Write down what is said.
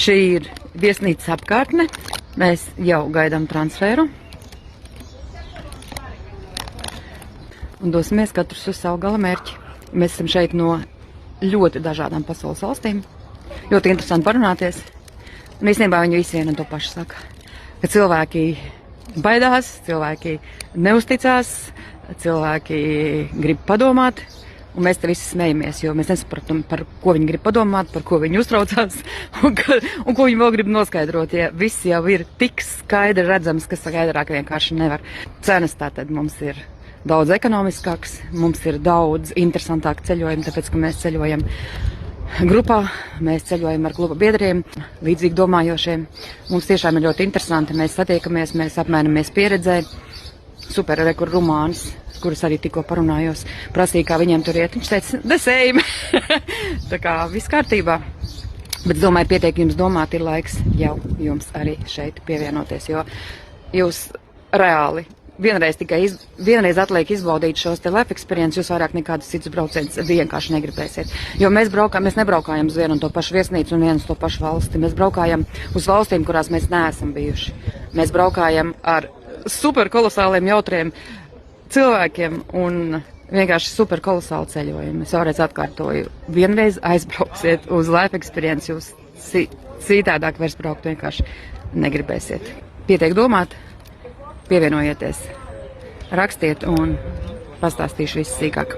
Šī ir viesnīcas apkārtne. Mēs jau gaidām transferu. Un dosimies katrs uz savu gala mērķi. Mēs esam šeit no ļoti dažādām pasaules valstīm. Ļoti interesanti parunāties. Un īstenībā viņi visi vienu un to pašu saka. Ka cilvēki baidās, cilvēki neusticās, cilvēki grib padomāt. Un mēs te visi smejamies, jo mēs nesapratam, par ko viņi grib padomāt, par ko viņi uztraucās un ko viņi vēl grib noskaidrot. Ja viss jau ir tik skaidri redzams, ka skaidrāk vienkārši nevar. Cenas tātad mums ir daudz ekonomiskāks, mums ir daudz interesantāk ceļojumi, tāpēc, ka mēs ceļojam grupā, mēs ceļojam ar kluba biedriem, līdzīgi domājošiem. Mums tiešām ir ļoti interesanti, mēs satiekamies, mēs apmainamies pieredzē. Super, rekur Rumānis, kurus arī tikko parunājos, prasīja, kā viņiem tur iet. Viņš teica, the same. Tā kā viss kārtībā. Bet domāju, pietiek jums domāt, ir laiks jau jums arī šeit pievienoties, jo jūs reāli vienreiz atliek izbaudīt šos te life experience, jūs vairāk nekādus citus braucienus vienkārši negribēsiet. Jo mēs nebraukājam uz vienu un to pašu viesnīcu un vienu uz to pašu valsti. Mēs braukājam uz valstīm, kurās mēs neesam bijuši. Mēs braukājam ar super kolosāliem jautriem cilvēkiem un vienkārši super kolosālu ceļojumu. Es vēlreiz atkārtoju, vienreiz aizbrauksiet uz life experience, jūs citādāk vairs braukt vienkārši negribēsiet. Pietiek domāt, pievienojieties, rakstiet un pastāstīšu visu sīkāk.